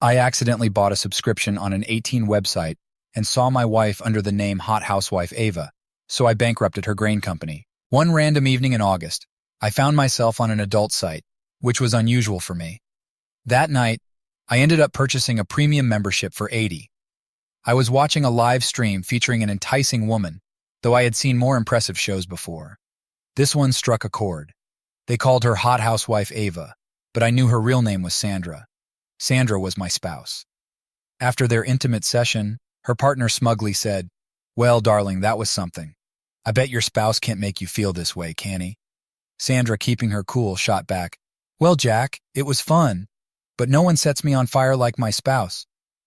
I accidentally bought a subscription on an 18 website and saw my wife under the name Hot Housewife Ava, so I bankrupted her grain company. One random evening in August, I found myself on an adult site, which was unusual for me. That night, I ended up purchasing a premium membership for $80. I was watching a live stream featuring an enticing woman, though I had seen more impressive shows before. This one struck a chord. They called her Hot Housewife Ava, but I knew her real name was Sandra. Sandra was my spouse. After their intimate session, her partner smugly said, "Well, darling, that was something. I bet your spouse can't make you feel this way, can he?" Sandra, keeping her cool, shot back, "Well, Jack, it was fun, but no one sets me on fire like my spouse.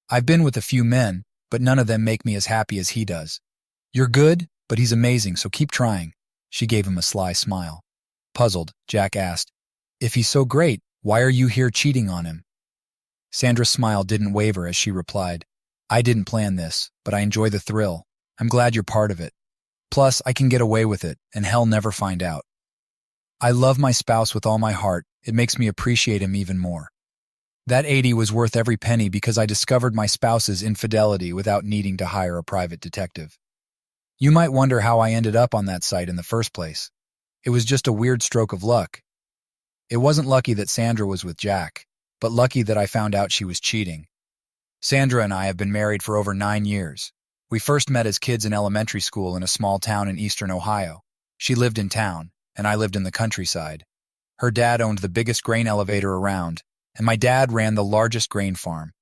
I've been with a few men, but none of them make me as happy as he does. You're good, but he's amazing, so keep trying." She gave him a sly smile. Puzzled, Jack asked, "If he's so great, why are you here cheating on him?" Sandra's smile didn't waver as she replied, "I didn't plan this, but I enjoy the thrill. I'm glad you're part of it. Plus, I can get away with it, and hell never find out. I love my spouse with all my heart. It makes me appreciate him even more. That $80 was worth every penny because I discovered my spouse's infidelity without needing to hire a private detective. You might wonder how I ended up on that site in the first place. It was just a weird stroke of luck. It wasn't lucky that Sandra was with Jack, but lucky that I found out she was cheating. Sandra and I have been married for over 9 years. We first met as kids in elementary school in a small town in eastern Ohio. She lived in town, and I lived in the countryside. Her dad owned the biggest grain elevator around, and my dad ran the largest grain farm.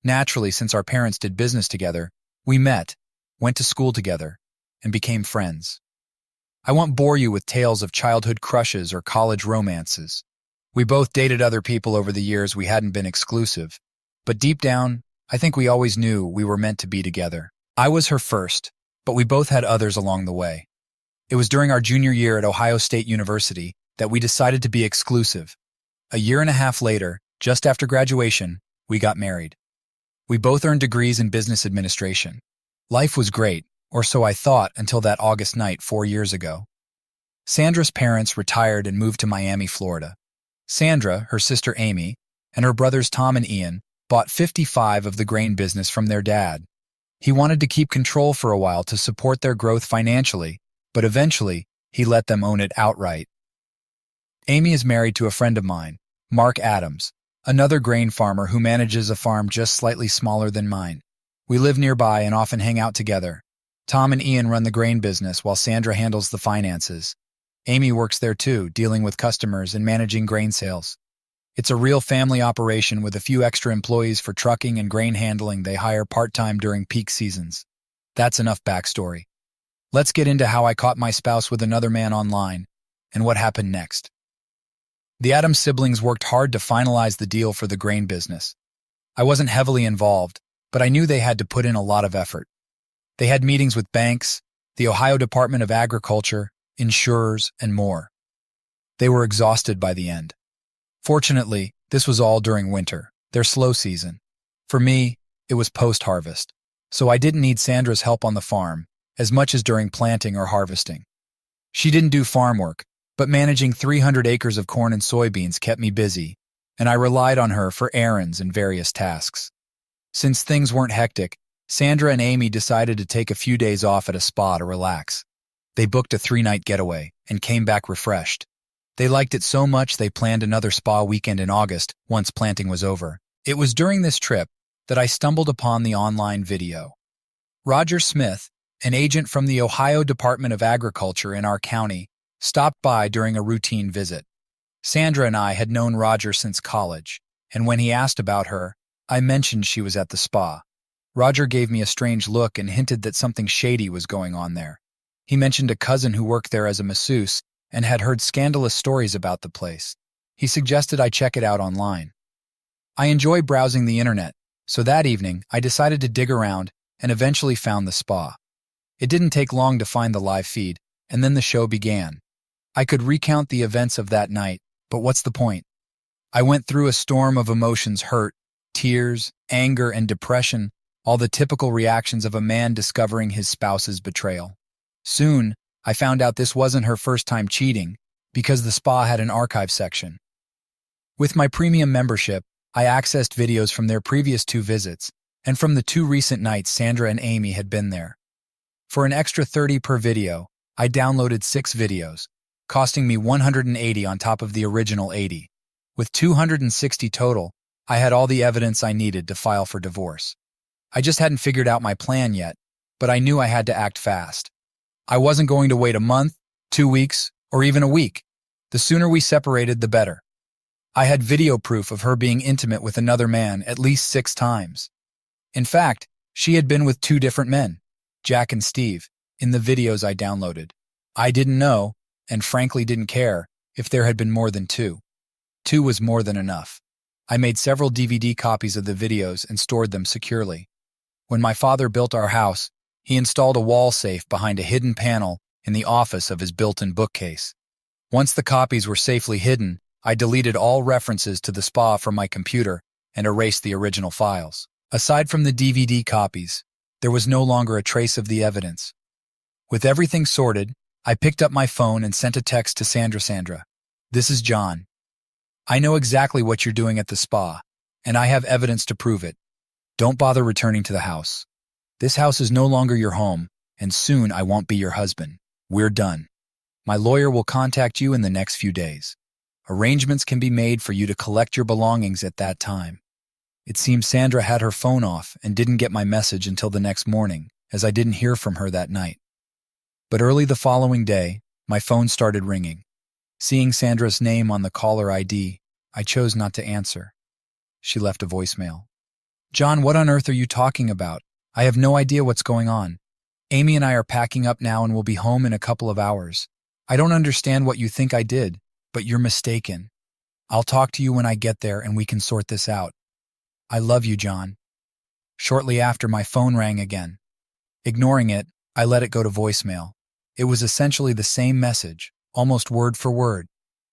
Naturally, since our parents did business together, we met, went to school together, and became friends. I won't bore you with tales of childhood crushes or college romances. We both dated other people over the years. We hadn't been exclusive, but deep down, I think we always knew we were meant to be together. I was her first, but we both had others along the way. It was during our junior year at Ohio State University that we decided to be exclusive. A year and a half later, just after graduation, we got married. We both earned degrees in business administration. Life was great, or so I thought until that August night 4 years ago. Sandra's parents retired and moved to Miami, Florida. Sandra, her sister Amy, and her brothers Tom and Ian bought 55 of the grain business from their dad. He wanted to keep control for a while to support their growth financially, but eventually, he let them own it outright. Amy is married to a friend of mine, Mark Adams, another grain farmer who manages a farm just slightly smaller than mine. We live nearby and often hang out together. Tom and Ian run the grain business while Sandra handles the finances. Amy works there too, dealing with customers and managing grain sales. It's a real family operation with a few extra employees for trucking and grain handling they hire part-time during peak seasons. That's enough backstory. Let's get into how I caught my spouse with another man online and what happened next. The Adams siblings worked hard to finalize the deal for the grain business. I wasn't heavily involved, but I knew they had to put in a lot of effort. They had meetings with banks, the Ohio Department of Agriculture, insurers, and more. They were exhausted by the end. Fortunately, this was all during winter, their slow season. For me, it was post-harvest, so I didn't need Sandra's help on the farm as much as during planting or harvesting. She didn't do farm work, but managing 300 acres of corn and soybeans kept me busy, and I relied on her for errands and various tasks. Since things weren't hectic, Sandra and Amy decided to take a few days off at a spa to relax. They booked a 3-night getaway and came back refreshed. They liked it so much they planned another spa weekend in August once planting was over. It was during this trip that I stumbled upon the online video. Roger Smith, an agent from the Ohio Department of Agriculture in our county, stopped by during a routine visit. Sandra and I had known Roger since college, and when he asked about her, I mentioned she was at the spa. Roger gave me a strange look and hinted that something shady was going on there. He mentioned a cousin who worked there as a masseuse and had heard scandalous stories about the place. He suggested I check it out online. I enjoy browsing the internet, so that evening I decided to dig around and eventually found the spa. It didn't take long to find the live feed, and then the show began. I could recount the events of that night, but what's the point? I went through a storm of emotions: hurt, tears, anger, and depression, all the typical reactions of a man discovering his spouse's betrayal. Soon, I found out this wasn't her first time cheating, because the spa had an archive section. With my premium membership, I accessed videos from their previous 2 visits, and from the 2 recent nights Sandra and Amy had been there. For an extra $30 per video, I downloaded 6 videos, costing me $180 on top of the original $80. With $260 total, I had all the evidence I needed to file for divorce. I just hadn't figured out my plan yet, but I knew I had to act fast. I wasn't going to wait a month, 2 weeks, or even a week. The sooner we separated, the better. I had video proof of her being intimate with another man at least 6 times. In fact, she had been with 2 different men, Jack and Steve, in the videos I downloaded. I didn't know, and frankly didn't care, if there had been more than 2. 2 was more than enough. I made several DVD copies of the videos and stored them securely. When my father built our house, he installed a wall safe behind a hidden panel in the office of his built-in bookcase. Once the copies were safely hidden, I deleted all references to the spa from my computer and erased the original files. Aside from the DVD copies, there was no longer a trace of the evidence. With everything sorted, I picked up my phone and sent a text to Sandra. Sandra, this is John. I know exactly what you're doing at the spa, and I have evidence to prove it. Don't bother returning to the house. This house is no longer your home, and soon I won't be your husband. We're done. My lawyer will contact you in the next few days. Arrangements can be made for you to collect your belongings at that time. It seems Sandra had her phone off and didn't get my message until the next morning, as I didn't hear from her that night. But early the following day, my phone started ringing. Seeing Sandra's name on the caller ID, I chose not to answer. She left a voicemail. John, what on earth are you talking about? I have no idea what's going on. Amy and I are packing up now and will be home in a couple of hours. I don't understand what you think I did, but you're mistaken. I'll talk to you when I get there and we can sort this out. I love you, John. Shortly after, my phone rang again. Ignoring it, I let it go to voicemail. It was essentially the same message, almost word for word.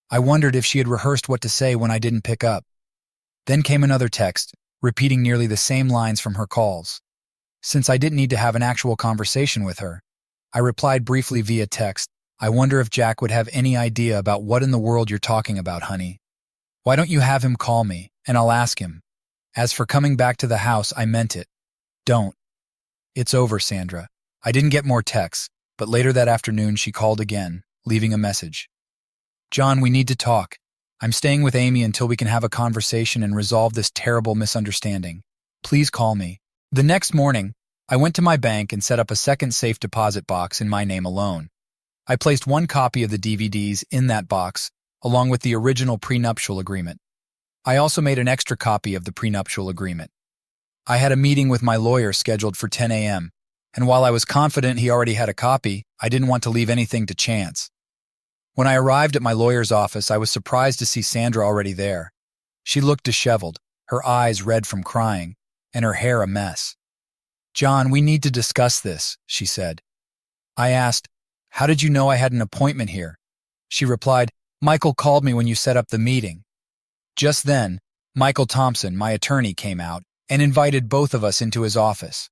I wondered if she had rehearsed what to say when I didn't pick up. Then came another text, repeating nearly the same lines from her calls. Since I didn't need to have an actual conversation with her, I replied briefly via text, I wonder if Jack would have any idea about what in the world you're talking about, honey. Why don't you have him call me, and I'll ask him. As for coming back to the house, I meant it. Don't. It's over, Sandra. I didn't get more texts, but later that afternoon she called again, leaving a message. John, we need to talk. I'm staying with Amy until we can have a conversation and resolve this terrible misunderstanding. Please call me. The next morning, I went to my bank and set up a second safe deposit box in my name alone. I placed 1 copy of the DVDs in that box, along with the original prenuptial agreement. I also made an extra copy of the prenuptial agreement. I had a meeting with my lawyer scheduled for 10 a.m., and while I was confident he already had a copy, I didn't want to leave anything to chance. When I arrived at my lawyer's office, I was surprised to see Sandra already there. She looked disheveled, her eyes red from crying, and her hair a mess. John, we need to discuss this, she said. I asked, how did you know I had an appointment here? She replied, Michael called me when you set up the meeting. Just then, Michael Thompson, my attorney, came out and invited both of us into his office.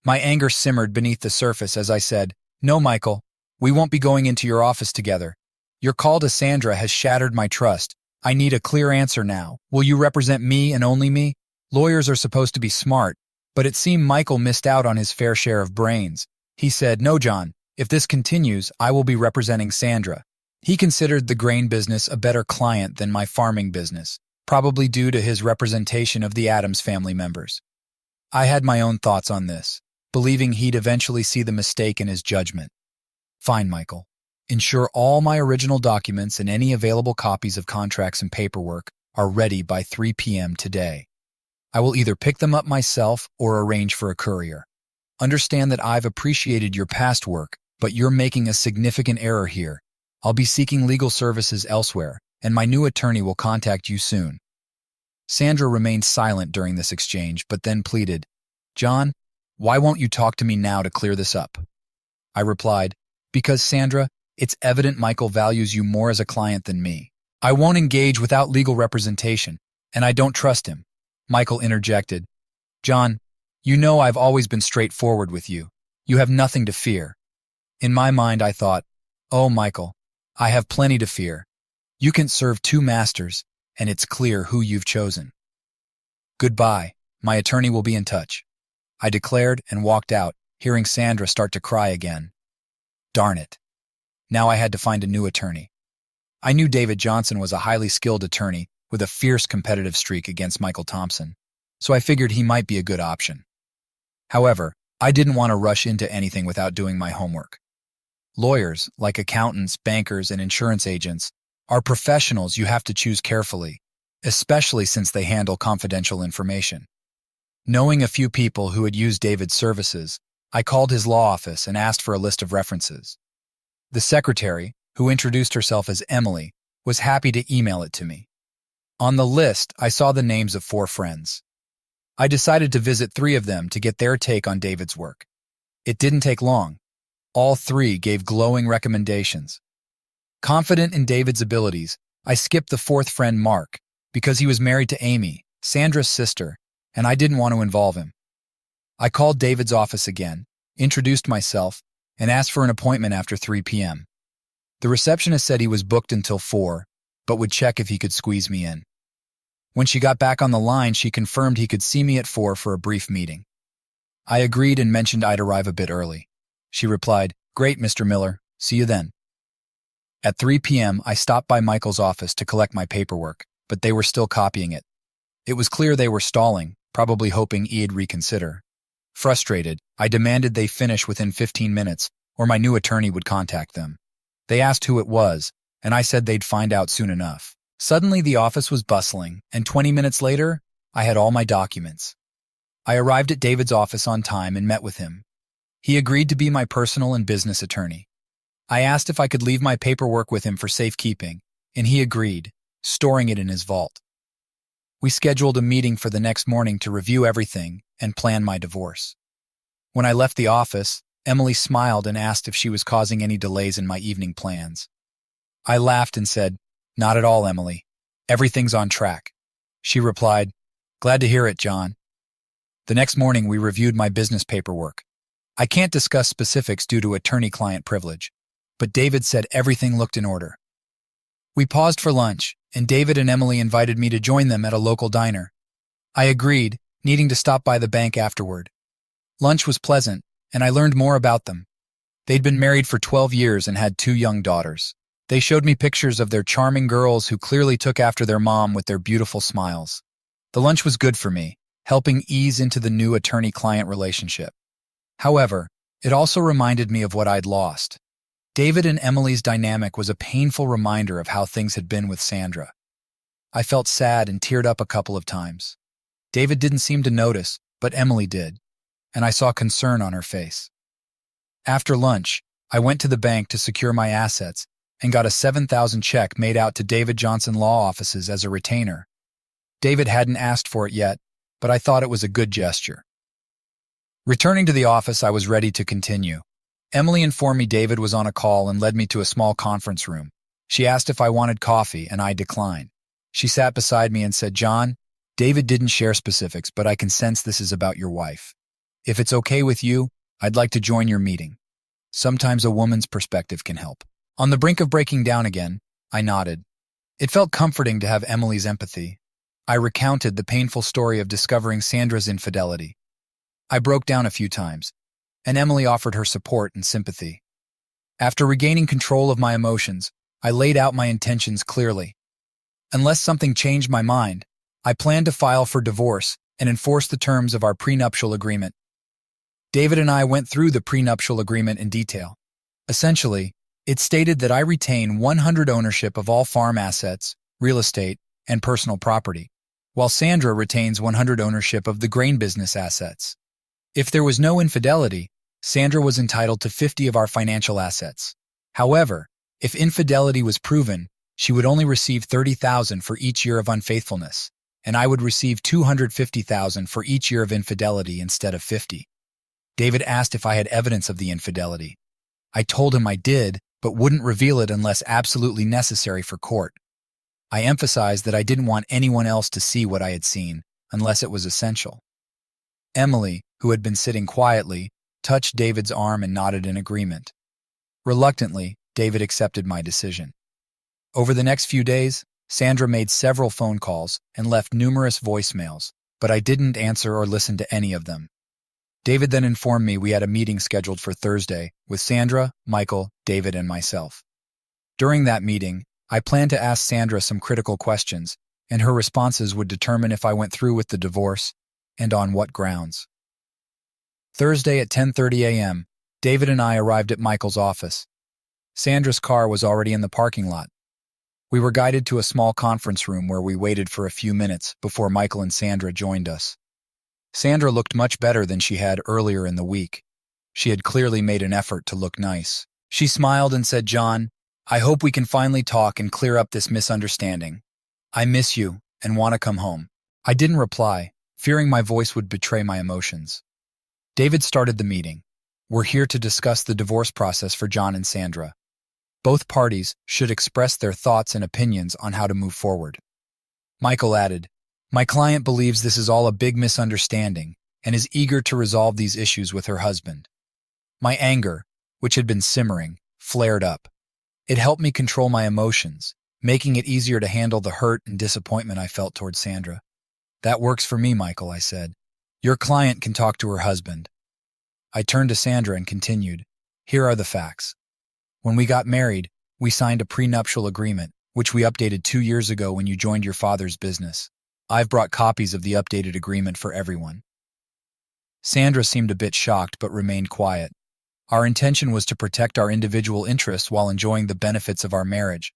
My anger simmered beneath the surface as I said, No, Michael, we won't be going into your office together. Your call to Sandra has shattered my trust. I need a clear answer now. Will you represent me and only me? Lawyers are supposed to be smart, but it seemed Michael missed out on his fair share of brains. He said, No, John, if this continues, I will be representing Sandra. He considered the grain business a better client than my farming business, probably due to his representation of the Addams family members. I had my own thoughts on this, believing he'd eventually see the mistake in his judgment. Fine, Michael. Ensure all my original documents and any available copies of contracts and paperwork are ready by 3 p.m. today. I will either pick them up myself or arrange for a courier. Understand that I've appreciated your past work, but you're making a significant error here. I'll be seeking legal services elsewhere, and my new attorney will contact you soon. Sandra remained silent during this exchange, but then pleaded, John, why won't you talk to me now to clear this up? I replied, Because, Sandra, it's evident Michael values you more as a client than me. I won't engage without legal representation, and I don't trust him. Michael interjected, John, you know I've always been straightforward with you. You have nothing to fear. In my mind, I thought, Oh, Michael, I have plenty to fear. You can serve 2 masters, and it's clear who you've chosen. Goodbye. My attorney will be in touch. I declared and walked out, hearing Sandra start to cry again. Darn it. Now I had to find a new attorney. I knew David Johnson was a highly skilled attorney with a fierce competitive streak against Michael Thompson, so I figured he might be a good option. However, I didn't want to rush into anything without doing my homework. Lawyers, like accountants, bankers, and insurance agents, are professionals you have to choose carefully, especially since they handle confidential information. Knowing a few people who had used David's services, I called his law office and asked for a list of references. The secretary, who introduced herself as Emily, was happy to email it to me. On the list, I saw the names of 4 friends. I decided to visit 3 of them to get their take on David's work. It didn't take long. All 3 gave glowing recommendations. Confident in David's abilities, I skipped the 4th friend, Mark, because he was married to Amy, Sandra's sister, and I didn't want to involve him. I called David's office again, introduced myself, and asked for an appointment after 3 p.m. The receptionist said he was booked until 4, but would check if he could squeeze me in. When she got back on the line, she confirmed he could see me at 4 for a brief meeting. I agreed and mentioned I'd arrive a bit early. She replied, "Great, Mr. Miller. See you then." At 3 p.m., I stopped by Michael's office to collect my paperwork, but they were still copying it. It was clear they were stalling, probably hoping he'd reconsider. Frustrated, I demanded they finish within 15 minutes, or my new attorney would contact them. They asked who it was, and I said they'd find out soon enough. Suddenly, the office was bustling, and 20 minutes later, I had all my documents. I arrived at David's office on time and met with him. He agreed to be my personal and business attorney. I asked if I could leave my paperwork with him for safekeeping, and he agreed, storing it in his vault. We scheduled a meeting for the next morning to review everything and plan my divorce. When I left the office, Emily smiled and asked if she was causing any delays in my evening plans. I laughed and said, "Not at all, Emily. Everything's on track." She replied, "Glad to hear it, John." The next morning, we reviewed my business paperwork. I can't discuss specifics due to attorney-client privilege, but David said everything looked in order. We paused for lunch, and David and Emily invited me to join them at a local diner. I agreed, needing to stop by the bank afterward. Lunch was pleasant, and I learned more about them. They'd been married for 12 years and had 2 young daughters. They showed me pictures of their charming girls who clearly took after their mom with their beautiful smiles. The lunch was good for me, helping ease into the new attorney-client relationship. However, it also reminded me of what I'd lost. David and Emily's dynamic was a painful reminder of how things had been with Sandra. I felt sad and teared up a couple of times. David didn't seem to notice, but Emily did, and I saw concern on her face. After lunch, I went to the bank to secure my assets and got a $7,000 check made out to David Johnson Law Offices as a retainer. David hadn't asked for it yet, but I thought it was a good gesture. Returning to the office, I was ready to continue. Emily informed me David was on a call and led me to a small conference room. She asked if I wanted coffee, and I declined. She sat beside me and said, "John, David didn't share specifics, but I can sense this is about your wife. If it's okay with you, I'd like to join your meeting. Sometimes a woman's perspective can help." On the brink of breaking down again, I nodded. It felt comforting to have Emily's empathy. I recounted the painful story of discovering Sandra's infidelity. I broke down a few times, and Emily offered her support and sympathy. After regaining control of my emotions, I laid out my intentions clearly. Unless something changed my mind, I planned to file for divorce and enforce the terms of our prenuptial agreement. David and I went through the prenuptial agreement in detail. Essentially, it stated that I retain 100% ownership of all farm assets, real estate, and personal property, while Sandra retains 100% ownership of the grain business assets. If there was no infidelity, Sandra was entitled to 50% of our financial assets. However, if infidelity was proven, she would only receive $30,000 for each year of unfaithfulness, and I would receive $250,000 for each year of infidelity instead of 50. David asked if I had evidence of the infidelity. I told him I did, but wouldn't reveal it unless absolutely necessary for court. I emphasized that I didn't want anyone else to see what I had seen, unless it was essential. Emily, who had been sitting quietly, touched David's arm and nodded in agreement. Reluctantly, David accepted my decision. Over the next few days, Sandra made several phone calls and left numerous voicemails, but I didn't answer or listen to any of them. David then informed me we had a meeting scheduled for Thursday with Sandra, Michael, David, and myself. During that meeting, I planned to ask Sandra some critical questions, and her responses would determine if I went through with the divorce and on what grounds. Thursday at 10:30 a.m., David and I arrived at Michael's office. Sandra's car was already in the parking lot. We were guided to a small conference room where we waited for a few minutes before Michael and Sandra joined us. Sandra looked much better than she had earlier in the week. She had clearly made an effort to look nice. She smiled and said, "John, I hope we can finally talk and clear up this misunderstanding. I miss you and want to come home." I didn't reply, fearing my voice would betray my emotions. David started the meeting. "We're here to discuss the divorce process for John and Sandra. Both parties should express their thoughts and opinions on how to move forward." Michael added, "My client believes this is all a big misunderstanding and is eager to resolve these issues with her husband." My anger, which had been simmering, flared up. It helped me control my emotions, making it easier to handle the hurt and disappointment I felt towards Sandra. "That works for me, Michael," I said. "Your client can talk to her husband." I turned to Sandra and continued, "Here are the facts. When we got married, we signed a prenuptial agreement, which we updated 2 years ago when you joined your father's business. I've brought copies of the updated agreement for everyone." Sandra seemed a bit shocked but remained quiet. Our intention was to protect our individual interests while enjoying the benefits of our marriage.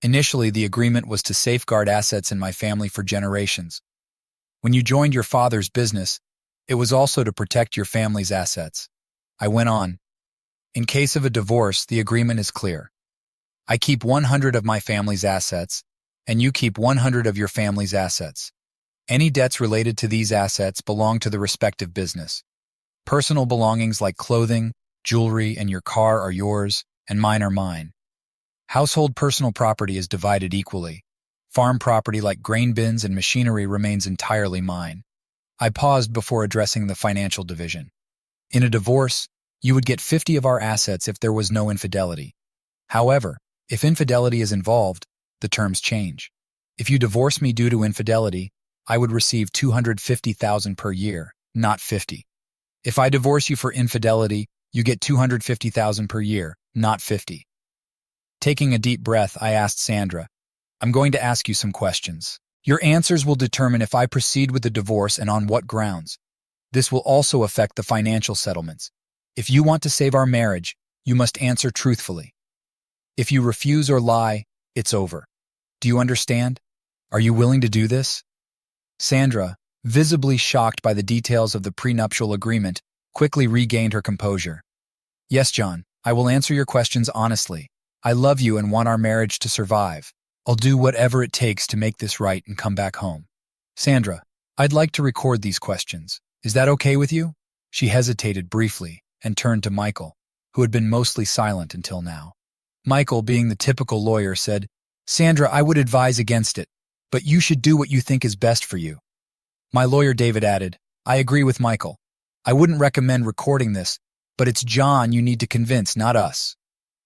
Initially, the agreement was to safeguard assets in my family for generations. When you joined your father's business, it was also to protect your family's assets. I went on. In case of a divorce, the agreement is clear. I keep 100 of my family's assets, and you keep 100 of your family's assets. Any debts related to these assets belong to the respective business. Personal belongings like clothing, jewelry, and your car are yours, and mine are mine. Household personal property is divided equally. Farm property like grain bins and machinery remains entirely mine. I paused before addressing the financial division. In a divorce, you would get 50 of our assets if there was no infidelity. However, if infidelity is involved, the terms change. If you divorce me due to infidelity, I would receive $250,000 per year, not 50. If I divorce you for infidelity, you get $250,000 per year, not 50. Taking a deep breath, I asked Sandra, "I'm going to ask you some questions. Your answers will determine if I proceed with the divorce and on what grounds. This will also affect the financial settlements. If you want to save our marriage, you must answer truthfully. If you refuse or lie, it's over. Do you understand? Are you willing to do this?" Sandra, visibly shocked by the details of the prenuptial agreement, quickly regained her composure. "Yes, John, I will answer your questions honestly. I love you and want our marriage to survive. I'll do whatever it takes to make this right and come back home." "Sandra, I'd like to record these questions. Is that okay with you?" She hesitated briefly and turned to Michael, who had been mostly silent until now. Michael, being the typical lawyer, said, "Sandra, I would advise against it, but you should do what you think is best for you." My lawyer David added, "I agree with Michael. I wouldn't recommend recording this, but it's John you need to convince, not us."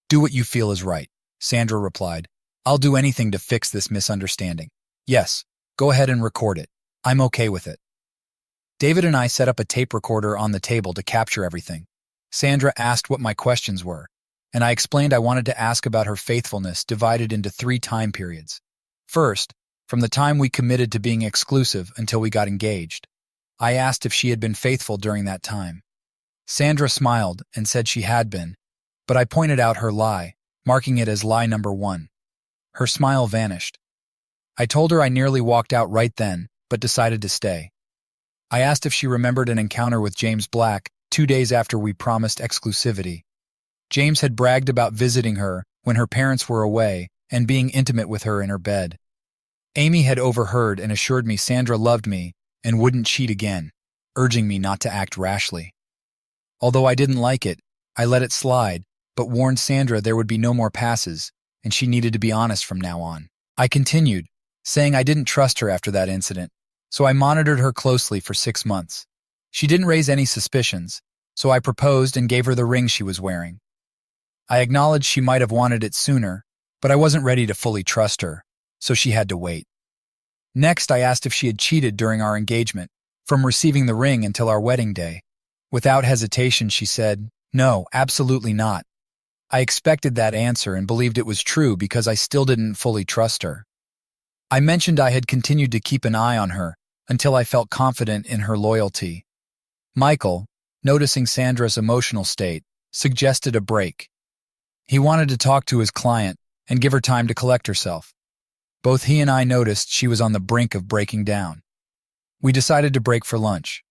"Do what you feel is right," Sandra replied. "I'll do anything to fix this misunderstanding." "Yes, go ahead and record it. I'm okay with it." David and I set up a tape recorder on the table to capture everything. Sandra asked what my questions were, and I explained I wanted to ask about her faithfulness divided into 3 time periods. First, from the time we committed to being exclusive until we got engaged. I asked if she had been faithful during that time. Sandra smiled and said she had been, but I pointed out her lie, marking it as lie number 1. Her smile vanished. I told her I nearly walked out right then, but decided to stay. I asked if she remembered an encounter with James Black 2 days after we promised exclusivity. James had bragged about visiting her when her parents were away and being intimate with her in her bed. Amy had overheard and assured me Sandra loved me and wouldn't cheat again, urging me not to act rashly. Although I didn't like it, I let it slide, but warned Sandra there would be no more passes, and she needed to be honest from now on. I continued, saying I didn't trust her after that incident, so I monitored her closely for 6 months. She didn't raise any suspicions, so I proposed and gave her the ring she was wearing. I acknowledged she might have wanted it sooner, but I wasn't ready to fully trust her, so she had to wait. Next, I asked if she had cheated during our engagement, from receiving the ring until our wedding day. Without hesitation, she said, "No, absolutely not." I expected that answer and believed it was true because I still didn't fully trust her. I mentioned I had continued to keep an eye on her until I felt confident in her loyalty. Michael, noticing Sandra's emotional state, suggested a break. He wanted to talk to his client and give her time to collect herself. Both he and I noticed she was on the brink of breaking down. We decided to break for lunch.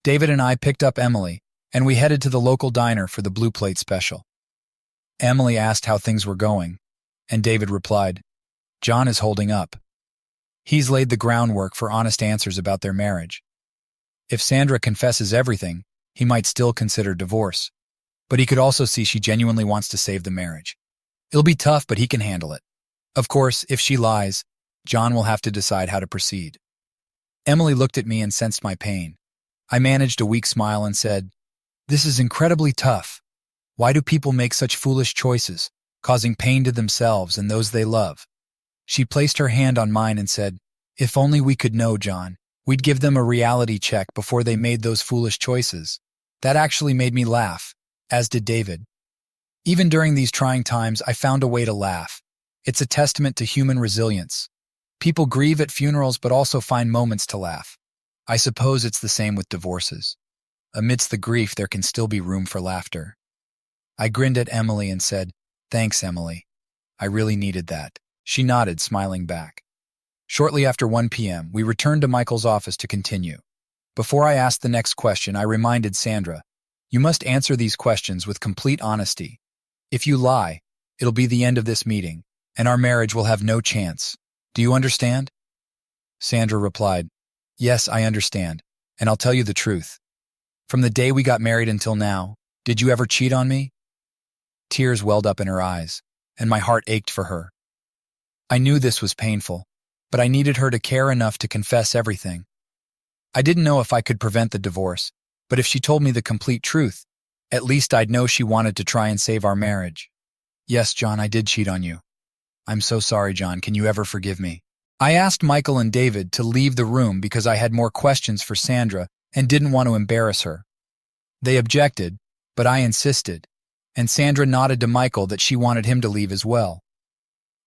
David and I picked up Emily, and we headed to the local diner for the Blue Plate special. Emily asked how things were going, and David replied, "John is holding up. He's laid the groundwork for honest answers about their marriage. If Sandra confesses everything, he might still consider divorce. But he could also see she genuinely wants to save the marriage. It'll be tough, but he can handle it. Of course, if she lies, John will have to decide how to proceed." Emily looked at me and sensed my pain. I managed a weak smile and said, "This is incredibly tough. Why do people make such foolish choices, causing pain to themselves and those they love?" She placed her hand on mine and said, "If only we could know, John. We'd give them a reality check before they made those foolish choices." That actually made me laugh, as did David. Even during these trying times, I found a way to laugh. It's a testament to human resilience. People grieve at funerals but also find moments to laugh. I suppose it's the same with divorces. Amidst the grief, there can still be room for laughter. I grinned at Emily and said, "Thanks, Emily. I really needed that." She nodded, smiling back. Shortly after 1 p.m., we returned to Michael's office to continue. Before I asked the next question, I reminded Sandra, "You must answer these questions with complete honesty. If you lie, it'll be the end of this meeting, and our marriage will have no chance. Do you understand?" Sandra replied, "Yes, I understand, and I'll tell you the truth. From the day we got married until now, did you ever cheat on me?" Tears welled up in her eyes, and my heart ached for her. I knew this was painful, but I needed her to care enough to confess everything. I didn't know if I could prevent the divorce, but if she told me the complete truth, at least I'd know she wanted to try and save our marriage. "Yes, John, I did cheat on you. I'm so sorry, John. Can you ever forgive me?" I asked Michael and David to leave the room because I had more questions for Sandra and didn't want to embarrass her. They objected, but I insisted, and Sandra nodded to Michael that she wanted him to leave as well.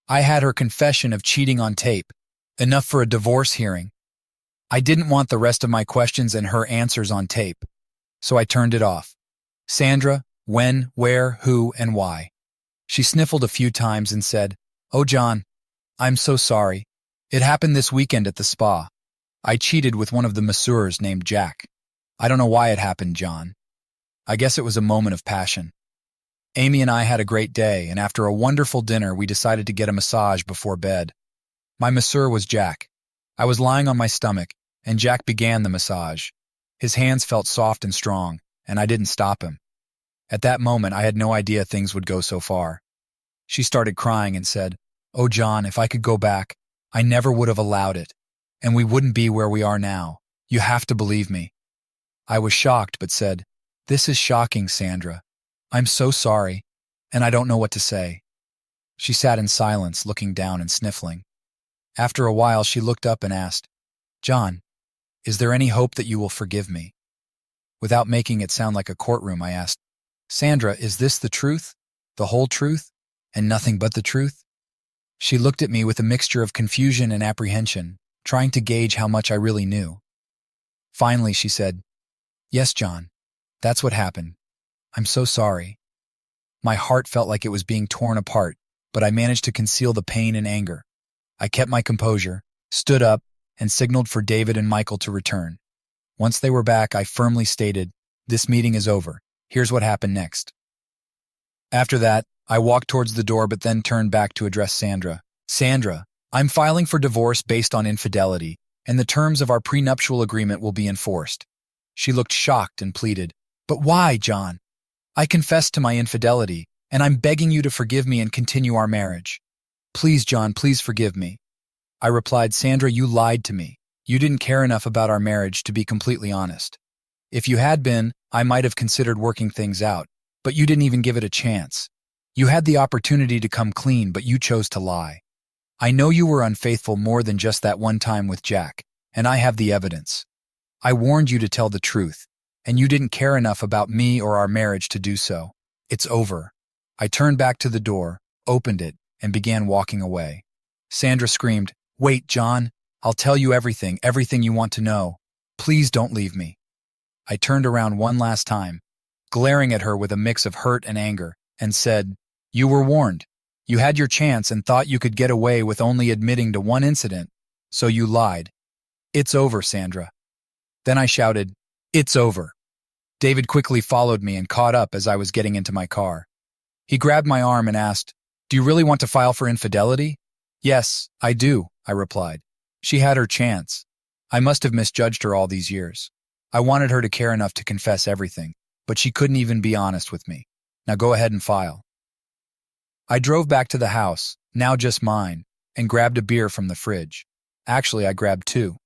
I had her confession of cheating on tape, enough for a divorce hearing. I didn't want the rest of my questions and her answers on tape, so I turned it off. "Sandra, when, where, who, and why?" She sniffled a few times and said, "Oh, John, I'm so sorry. It happened this weekend at the spa. I cheated with one of the masseurs named Jack. I don't know why it happened, John. I guess it was a moment of passion. Amy and I had a great day, and after a wonderful dinner, we decided to get a massage before bed. My masseur was Jack. I was lying on my stomach, and Jack began the massage. His hands felt soft and strong, and I didn't stop him. At that moment, I had no idea things would go so far. She started crying and said, "Oh, John, if I could go back, I never would have allowed it, and we wouldn't be where we are now. You have to believe me." I was shocked, but said, "This is shocking, Sandra. I'm so sorry, and I don't know what to say." She sat in silence, looking down and sniffling. After a while, she looked up and asked, "John, is there any hope that you will forgive me?" Without making it sound like a courtroom, I asked, "Sandra, is this the truth, the whole truth, and nothing but the truth?" She looked at me with a mixture of confusion and apprehension, trying to gauge how much I really knew. Finally, she said, "Yes, John, that's what happened. I'm so sorry." My heart felt like it was being torn apart, but I managed to conceal the pain and anger. I kept my composure, stood up, and signaled for David and Michael to return. Once they were back, I firmly stated, "This meeting is over. Here's what happened next." After that, I walked towards the door but then turned back to address Sandra. "Sandra, I'm filing for divorce based on infidelity, and the terms of our prenuptial agreement will be enforced." She looked shocked and pleaded, "But why, John? I confessed to my infidelity, and I'm begging you to forgive me and continue our marriage. Please, John, please forgive me." I replied, "Sandra, you lied to me. You didn't care enough about our marriage to be completely honest. If you had been, I might have considered working things out, but you didn't even give it a chance. You had the opportunity to come clean, but you chose to lie. I know you were unfaithful more than just that one time with Jack, and I have the evidence. I warned you to tell the truth, and you didn't care enough about me or our marriage to do so. It's over." I turned back to the door, opened it, and began walking away. Sandra screamed, "Wait, John. I'll tell you everything you want to know. Please don't leave me." I turned around one last time, glaring at her with a mix of hurt and anger, and said, "You were warned. You had your chance and thought you could get away with only admitting to one incident, so you lied. It's over, Sandra." Then I shouted, "It's over." David quickly followed me and caught up as I was getting into my car. He grabbed my arm and asked, "Do you really want to file for infidelity?" "Yes, I do," I replied. She had her chance. I must have misjudged her all these years. I wanted her to care enough to confess everything, but she couldn't even be honest with me. Now go ahead and file. I drove back to the house, now just mine, and grabbed a beer from the fridge. Actually, I grabbed two.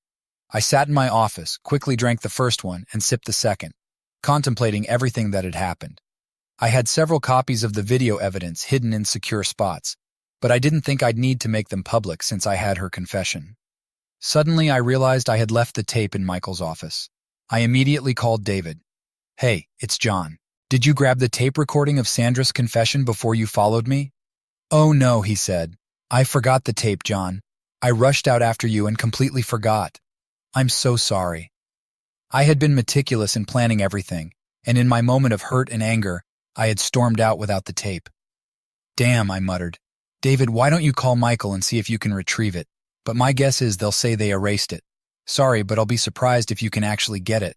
I sat in my office, quickly drank the first one, and sipped the second, contemplating everything that had happened. I had several copies of the video evidence hidden in secure spots, but I didn't think I'd need to make them public since I had her confession. Suddenly, I realized I had left the tape in Michael's office. I immediately called David. "Hey, it's John. Did you grab the tape recording of Sandra's confession before you followed me?" "Oh no," he said. "I forgot the tape, John. I rushed out after you and completely forgot. I'm so sorry." I had been meticulous in planning everything, and in my moment of hurt and anger, I had stormed out without the tape. "Damn," I muttered. "David, why don't you call Michael and see if you can retrieve it? But my guess is they'll say they erased it. Sorry, but I'll be surprised if you can actually get it."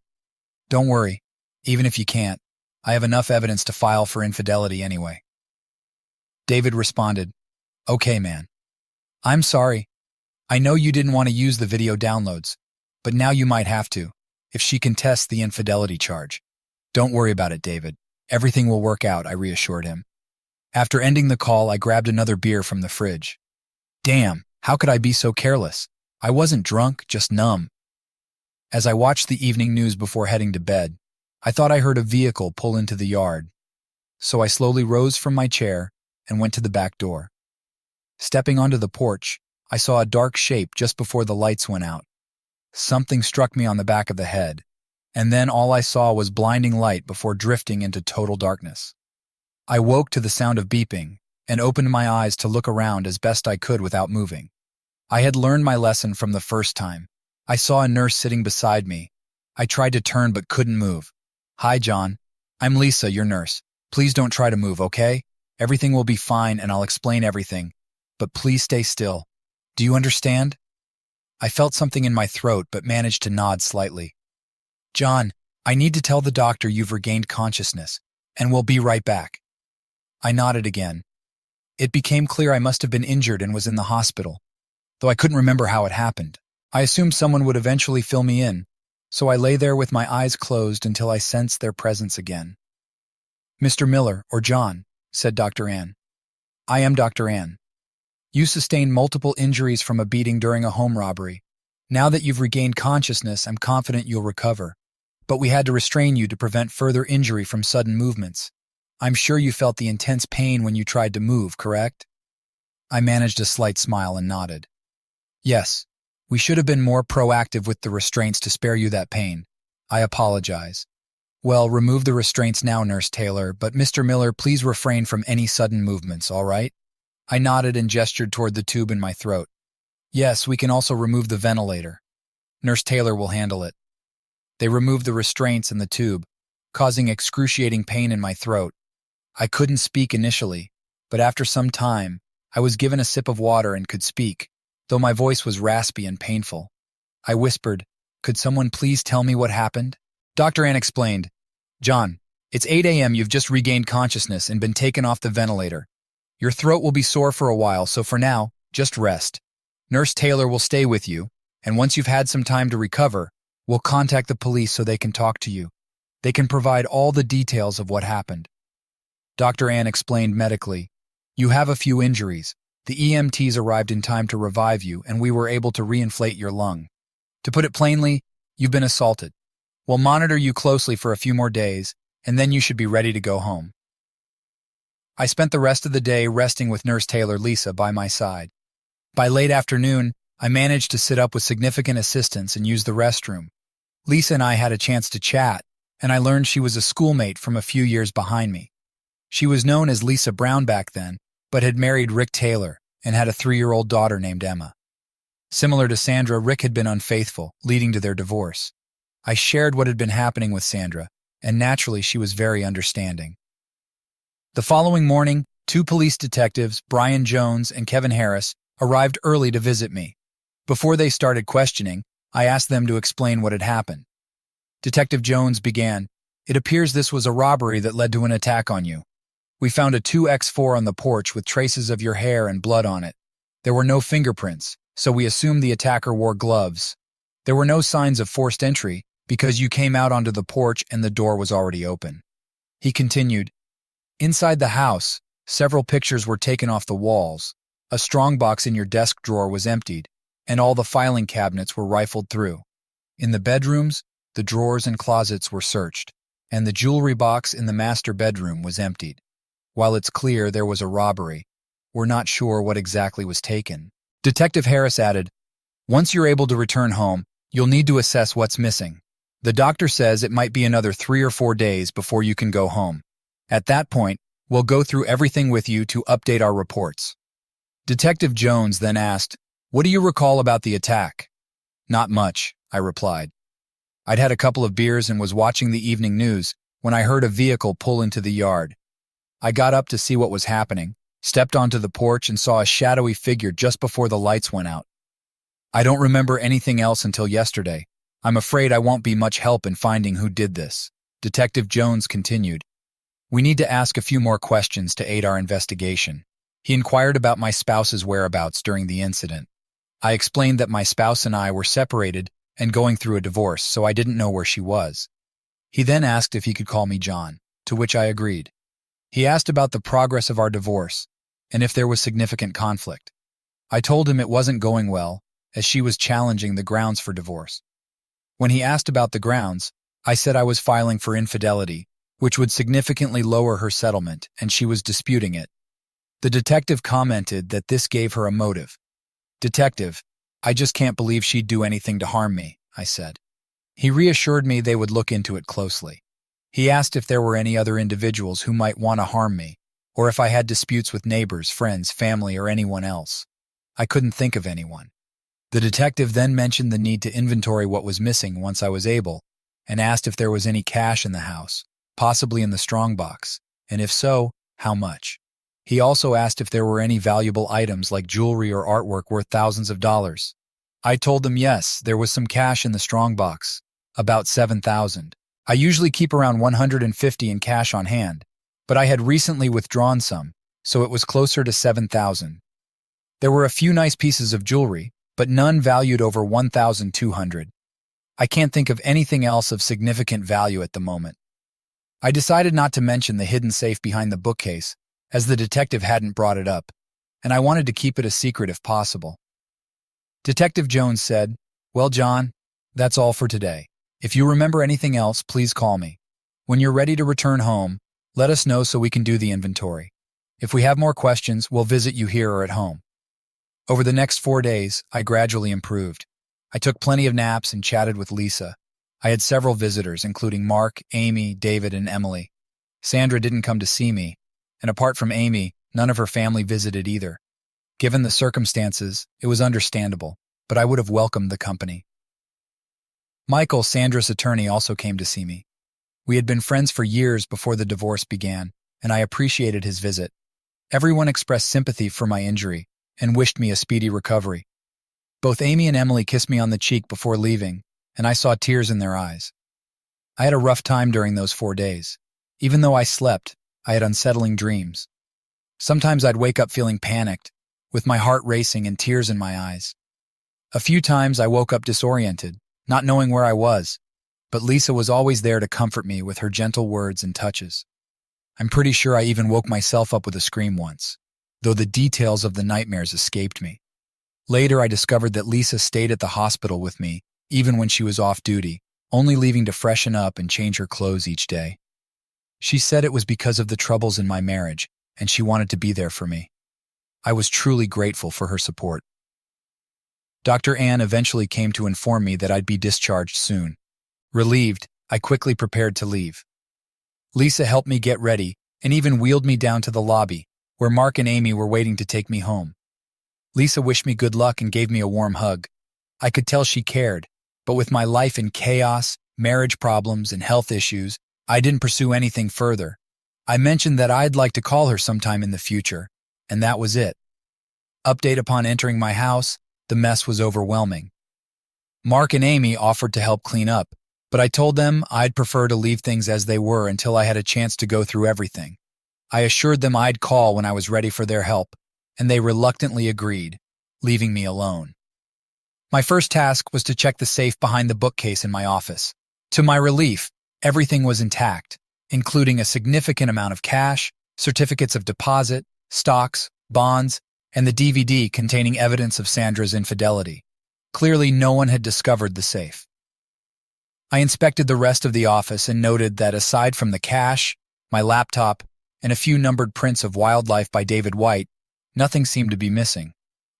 "Don't worry. Even if you can't, I have enough evidence to file for infidelity anyway." David responded, "Okay, man. I'm sorry. I know you didn't want to use the video downloads, but now you might have to, if she contests the infidelity charge. Don't worry about it, David. Everything will work out," I reassured him. After ending the call, I grabbed another beer from the fridge. Damn, how could I be so careless? I wasn't drunk, just numb. As I watched the evening news before heading to bed, I thought I heard a vehicle pull into the yard. So I slowly rose from my chair and went to the back door. Stepping onto the porch, I saw a dark shape just before the lights went out. Something struck me on the back of the head, and then all I saw was blinding light before drifting into total darkness. I woke to the sound of beeping and opened my eyes to look around as best I could without moving. I had learned my lesson from the first time. I saw a nurse sitting beside me. I tried to turn but couldn't move. "Hi, John. I'm Lisa, your nurse. Please don't try to move, okay? Everything will be fine and I'll explain everything. But please stay still. Do you understand?" I felt something in my throat but managed to nod slightly. "John, I need to tell the doctor you've regained consciousness, and we'll be right back." I nodded again. It became clear I must have been injured and was in the hospital, though I couldn't remember how it happened. I assumed someone would eventually fill me in, so I lay there with my eyes closed until I sensed their presence again. "Mr. Miller, or John," said Dr. Ann. "I am Dr. Ann. You sustained multiple injuries from a beating during a home robbery. Now that you've regained consciousness, I'm confident you'll recover. But we had to restrain you to prevent further injury from sudden movements. I'm sure you felt the intense pain when you tried to move, correct?" I managed a slight smile and nodded. "Yes, we should have been more proactive with the restraints to spare you that pain. I apologize." "Well, remove the restraints now, Nurse Taylor, but Mr. Miller, please refrain from any sudden movements, all right?" I nodded and gestured toward the tube in my throat. "Yes, we can also remove the ventilator. Nurse Taylor will handle it." They removed the restraints and the tube, causing excruciating pain in my throat. I couldn't speak initially, but after some time, I was given a sip of water and could speak, though my voice was raspy and painful. I whispered, "Could someone please tell me what happened?" Dr. Ann explained, "John, it's 8 a.m. You've just regained consciousness and been taken off the ventilator. Your throat will be sore for a while, so for now, just rest. Nurse Taylor will stay with you, and once you've had some time to recover, we'll contact the police so they can talk to you. They can provide all the details of what happened." Dr. Ann explained medically, "You have a few injuries. The EMTs arrived in time to revive you, and we were able to reinflate your lung. To put it plainly, you've been assaulted. We'll monitor you closely for a few more days, and then you should be ready to go home." I spent the rest of the day resting with Nurse Taylor Lisa by my side. By late afternoon, I managed to sit up with significant assistance and use the restroom. Lisa and I had a chance to chat, and I learned she was a schoolmate from a few years behind me. She was known as Lisa Brown back then, but had married Rick Taylor and had a 3-year-old daughter named Emma. Similar to Sandra, Rick had been unfaithful, leading to their divorce. I shared what had been happening with Sandra, and naturally she was very understanding. The following morning, 2 police detectives, Brian Jones and Kevin Harris, arrived early to visit me. Before they started questioning, I asked them to explain what had happened. Detective Jones began, "It appears this was a robbery that led to an attack on you. We found a 2X4 on the porch with traces of your hair and blood on it. There were no fingerprints, so we assumed the attacker wore gloves. There were no signs of forced entry because you came out onto the porch and the door was already open." He continued, "Inside the house, several pictures were taken off the walls. A strongbox in your desk drawer was emptied, and all the filing cabinets were rifled through. In the bedrooms, the drawers and closets were searched, and the jewelry box in the master bedroom was emptied. While it's clear there was a robbery, we're not sure what exactly was taken." Detective Harris added, "Once you're able to return home, you'll need to assess what's missing. The doctor says it might be another 3 or 4 days before you can go home. At that point, we'll go through everything with you to update our reports." Detective Jones then asked, "What do you recall about the attack?" "Not much," I replied. "I'd had a couple of beers and was watching the evening news when I heard a vehicle pull into the yard. I got up to see what was happening, stepped onto the porch and saw a shadowy figure just before the lights went out. I don't remember anything else until yesterday. I'm afraid I won't be much help in finding who did this." Detective Jones continued, "We need to ask a few more questions to aid our investigation." He inquired about my spouse's whereabouts during the incident. I explained that my spouse and I were separated and going through a divorce, so I didn't know where she was. He then asked if he could call me John, to which I agreed. He asked about the progress of our divorce and if there was significant conflict. I told him it wasn't going well, as she was challenging the grounds for divorce. When he asked about the grounds, I said I was filing for infidelity, which would significantly lower her settlement, and she was disputing it. The detective commented that this gave her a motive. "Detective, I just can't believe she'd do anything to harm me," I said. He reassured me they would look into it closely. He asked if there were any other individuals who might want to harm me, or if I had disputes with neighbors, friends, family, or anyone else. I couldn't think of anyone. The detective then mentioned the need to inventory what was missing once I was able, and asked if there was any cash in the house, possibly in the strongbox, and if so, how much. He also asked if there were any valuable items like jewelry or artwork worth thousands of dollars. I told him yes, there was some cash in the strongbox, about $7,000. I usually keep around $150 in cash on hand, but I had recently withdrawn some, so it was closer to $7,000. There were a few nice pieces of jewelry, but none valued over $1,200. I can't think of anything else of significant value at the moment. I decided not to mention the hidden safe behind the bookcase, as the detective hadn't brought it up, and I wanted to keep it a secret if possible. Detective Jones said, "Well, John, that's all for today. If you remember anything else, please call me. When you're ready to return home, let us know so we can do the inventory. If we have more questions, we'll visit you here or at home." Over the next 4 days, I gradually improved. I took plenty of naps and chatted with Lisa. I had several visitors, including Mark, Amy, David, and Emily. Sandra didn't come to see me, and apart from Amy, none of her family visited either. Given the circumstances, it was understandable, but I would have welcomed the company. Michael, Sandra's attorney, also came to see me. We had been friends for years before the divorce began, and I appreciated his visit. Everyone expressed sympathy for my injury and wished me a speedy recovery. Both Amy and Emily kissed me on the cheek before leaving, and I saw tears in their eyes. I had a rough time during those 4 days. Even though I slept, I had unsettling dreams. Sometimes I'd wake up feeling panicked, with my heart racing and tears in my eyes. A few times I woke up disoriented, not knowing where I was, but Lisa was always there to comfort me with her gentle words and touches. I'm pretty sure I even woke myself up with a scream once, though the details of the nightmares escaped me. Later, I discovered that Lisa stayed at the hospital with me, even when she was off duty, only leaving to freshen up and change her clothes each day. She said it was because of the troubles in my marriage, and she wanted to be there for me. I was truly grateful for her support. Dr. Ann eventually came to inform me that I'd be discharged soon. Relieved, I quickly prepared to leave. Lisa helped me get ready and even wheeled me down to the lobby, where Mark and Amy were waiting to take me home. Lisa wished me good luck and gave me a warm hug. I could tell she cared, but with my life in chaos, marriage problems, and health issues, I didn't pursue anything further. I mentioned that I'd like to call her sometime in the future, and that was it. Update upon entering my house, the mess was overwhelming. Mark and Amy offered to help clean up, but I told them I'd prefer to leave things as they were until I had a chance to go through everything. I assured them I'd call when I was ready for their help, and they reluctantly agreed, leaving me alone. My first task was to check the safe behind the bookcase in my office. To my relief, everything was intact, including a significant amount of cash, certificates of deposit, stocks, bonds, and the DVD containing evidence of Sandra's infidelity. Clearly, no one had discovered the safe. I inspected the rest of the office and noted that aside from the cash, my laptop, and a few numbered prints of Wildlife by David White, nothing seemed to be missing.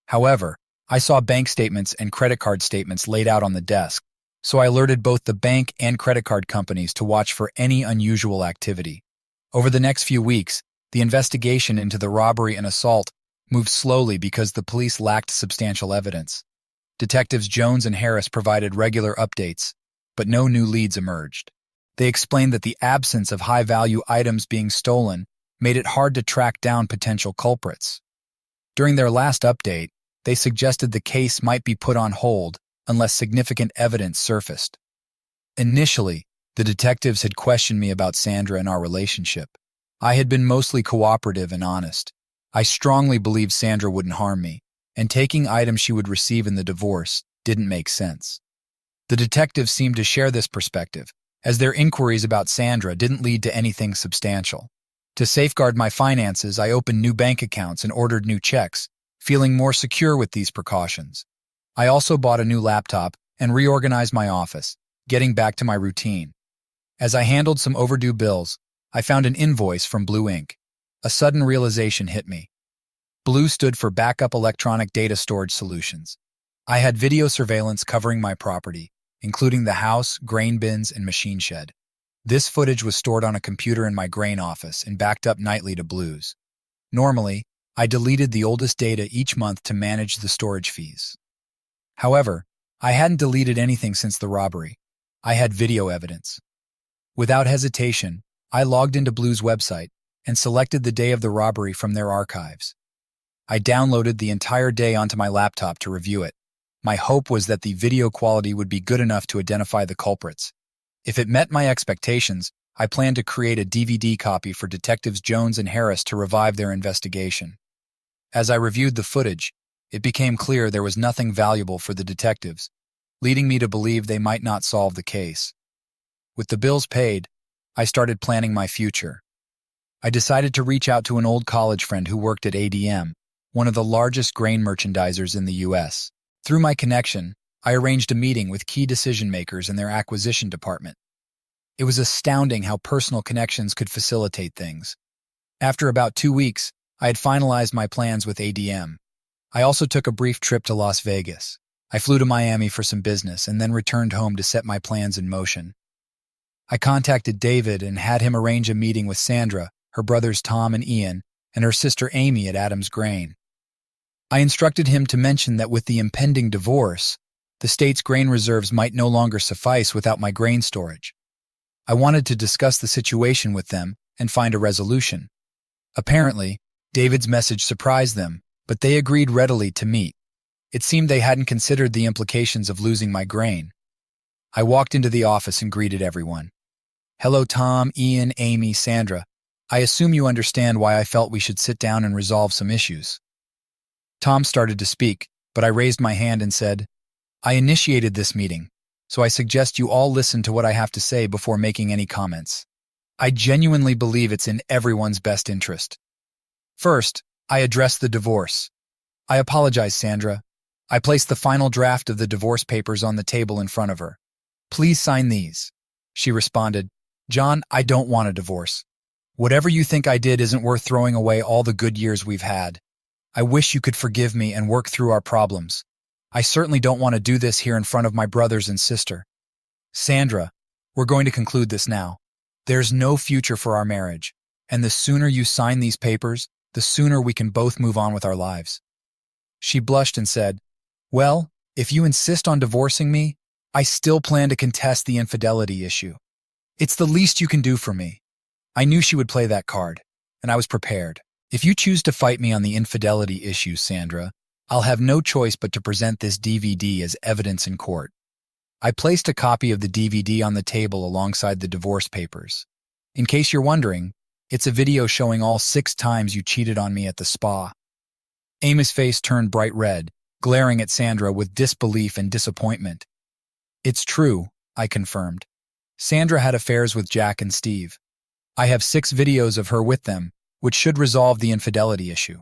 However, I saw bank statements and credit card statements laid out on the desk, so I alerted both the bank and credit card companies to watch for any unusual activity. Over the next few weeks, the investigation into the robbery and assault moved slowly because the police lacked substantial evidence. Detectives Jones and Harris provided regular updates, but no new leads emerged. They explained that the absence of high-value items being stolen made it hard to track down potential culprits. During their last update, they suggested the case might be put on hold unless significant evidence surfaced. Initially, the detectives had questioned me about Sandra and our relationship. I had been mostly cooperative and honest. I strongly believed Sandra wouldn't harm me, and taking items she would receive in the divorce didn't make sense. The detectives seemed to share this perspective, as their inquiries about Sandra didn't lead to anything substantial. To safeguard my finances, I opened new bank accounts and ordered new checks, feeling more secure with these precautions. I also bought a new laptop and reorganized my office, getting back to my routine. As I handled some overdue bills, I found an invoice from Blue Inc. A sudden realization hit me. Blue stood for Backup Electronic Data Storage Solutions. I had video surveillance covering my property, including the house, grain bins, and machine shed. This footage was stored on a computer in my grain office and backed up nightly to Blue's. Normally, I deleted the oldest data each month to manage the storage fees. However, I hadn't deleted anything since the robbery. I had video evidence. Without hesitation, I logged into Blue's website and selected the day of the robbery from their archives. I downloaded the entire day onto my laptop to review it. My hope was that the video quality would be good enough to identify the culprits. If it met my expectations, I planned to create a DVD copy for Detectives Jones and Harris to revive their investigation. As I reviewed the footage, it became clear there was nothing valuable for the detectives, leading me to believe they might not solve the case. With the bills paid, I started planning my future. I decided to reach out to an old college friend who worked at ADM, one of the largest grain merchandisers in the U.S. Through my connection, I arranged a meeting with key decision-makers in their acquisition department. It was astounding how personal connections could facilitate things. After about 2 weeks, I had finalized my plans with ADM. I also took a brief trip to Las Vegas. I flew to Miami for some business and then returned home to set my plans in motion. I contacted David and had him arrange a meeting with Sandra, her brothers Tom and Ian, and her sister Amy at Adams Grain. I instructed him to mention that with the impending divorce, the state's grain reserves might no longer suffice without my grain storage. I wanted to discuss the situation with them and find a resolution. Apparently, David's message surprised them, but they agreed readily to meet. It seemed they hadn't considered the implications of losing my grain. I walked into the office and greeted everyone. "Hello, Tom, Ian, Amy, Sandra. I assume you understand why I felt we should sit down and resolve some issues." Tom started to speak, but I raised my hand and said, "I initiated this meeting, so I suggest you all listen to what I have to say before making any comments. I genuinely believe it's in everyone's best interest. First, I address the divorce. I apologize, Sandra. I placed the final draft of the divorce papers on the table in front of her. Please sign these." She responded, "John, I don't want a divorce. Whatever you think I did isn't worth throwing away all the good years we've had. I wish you could forgive me and work through our problems. I certainly don't want to do this here in front of my brothers and sister." "Sandra, We're going to conclude this now. There's no future for our marriage, and the sooner you sign these papers, the sooner we can both move on with our lives." She blushed and said, "Well, if you insist on divorcing me, I still plan to contest the infidelity issue. It's the least you can do for me." I knew she would play that card, and I was prepared. "If you choose to fight me on the infidelity issue, Sandra, I'll have no choice but to present this DVD as evidence in court." I placed a copy of the DVD on the table alongside the divorce papers. "In case you're wondering, it's a video showing all 6 times you cheated on me at the spa." Amy's face turned bright red, glaring at Sandra with disbelief and disappointment. "It's true," I confirmed. "Sandra had affairs with Jack and Steve. I have 6 videos of her with them, which should resolve the infidelity issue."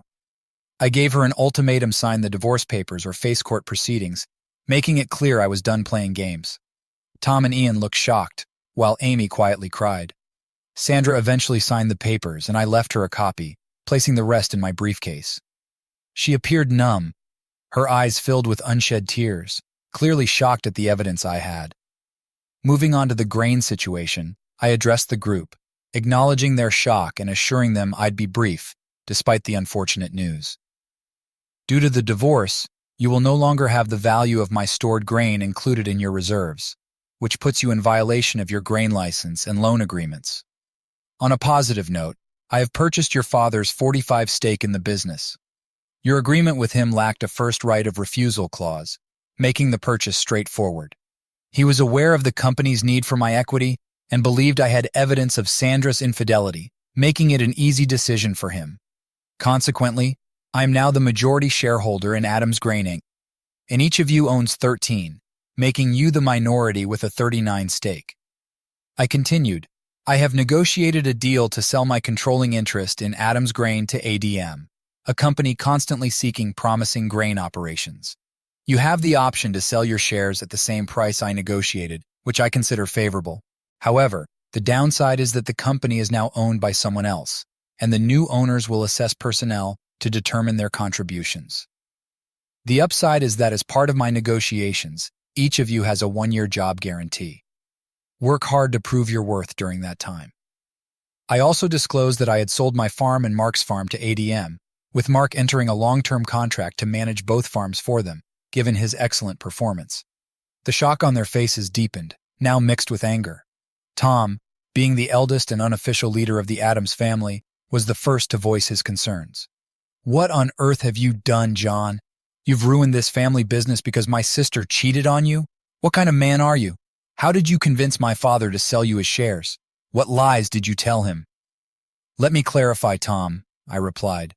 I gave her an ultimatum: sign the divorce papers or face court proceedings, making it clear I was done playing games. Tom and Ian looked shocked, while Amy quietly cried. Sandra eventually signed the papers, and I left her a copy, placing the rest in my briefcase. She appeared numb, her eyes filled with unshed tears, clearly shocked at the evidence I had. Moving on to the grain situation, I addressed the group, acknowledging their shock and assuring them I'd be brief, despite the unfortunate news. "Due to the divorce, you will no longer have the value of my stored grain included in your reserves, which puts you in violation of your grain license and loan agreements. On a positive note, I have purchased your father's 45% stake in the business. Your agreement with him lacked a first right of refusal clause, making the purchase straightforward. He was aware of the company's need for my equity and believed I had evidence of Sandra's infidelity, making it an easy decision for him. Consequently, I am now the majority shareholder in Adams Grain Inc., and each of you owns 13, making you the minority with a 39% stake." I continued, "I have negotiated a deal to sell my controlling interest in Adams Grain to ADM, a company constantly seeking promising grain operations. You have the option to sell your shares at the same price I negotiated, which I consider favorable. However, the downside is that the company is now owned by someone else, and the new owners will assess personnel to determine their contributions. The upside is that as part of my negotiations, each of you has a 1-year job guarantee. Work hard to prove your worth during that time." I also disclosed that I had sold my farm and Mark's farm to ADM, with Mark entering a long-term contract to manage both farms for them, given his excellent performance. The shock on their faces deepened, now mixed with anger. Tom, being the eldest and unofficial leader of the Adams family, was the first to voice his concerns. "What on earth have you done, John? You've ruined this family business because my sister cheated on you? What kind of man are you? How did you convince my father to sell you his shares? What lies did you tell him?" "Let me clarify, Tom," I replied.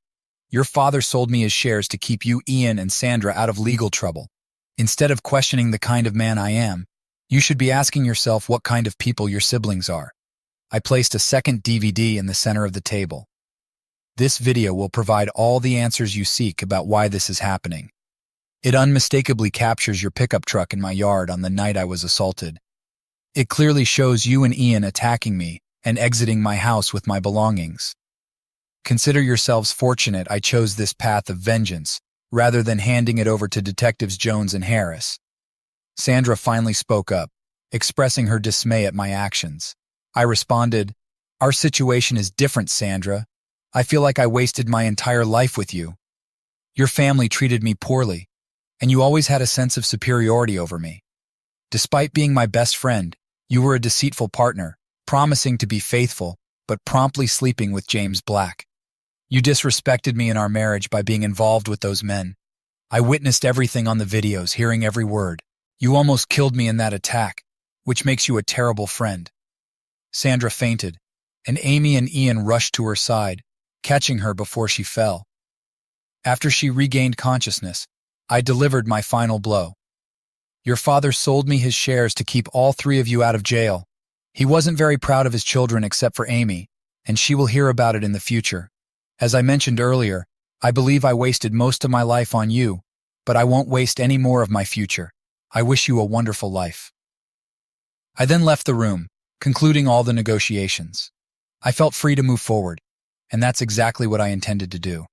"Your father sold me his shares to keep you, Ian, and Sandra out of legal trouble. Instead of questioning the kind of man I am, you should be asking yourself what kind of people your siblings are." I placed a second DVD in the center of the table. "This video will provide all the answers you seek about why this is happening. It unmistakably captures your pickup truck in my yard on the night I was assaulted. It clearly shows you and Ian attacking me and exiting my house with my belongings. Consider yourselves fortunate I chose this path of vengeance rather than handing it over to Detectives Jones and Harris." Sandra finally spoke up, expressing her dismay at my actions. I responded, "Our situation is different, Sandra. I feel like I wasted my entire life with you. Your family treated me poorly, and you always had a sense of superiority over me. Despite being my best friend, you were a deceitful partner, promising to be faithful, but promptly sleeping with James Black. You disrespected me in our marriage by being involved with those men. I witnessed everything on the videos, hearing every word. You almost killed me in that attack, which makes you a terrible friend." Sandra fainted, and Amy and Ian rushed to her side, catching her before she fell. After she regained consciousness, I delivered my final blow. "Your father sold me his shares to keep all 3 of you out of jail. He wasn't very proud of his children except for Amy, and she will hear about it in the future. As I mentioned earlier, I believe I wasted most of my life on you, but I won't waste any more of my future. I wish you a wonderful life." I then left the room, concluding all the negotiations. I felt free to move forward, and that's exactly what I intended to do.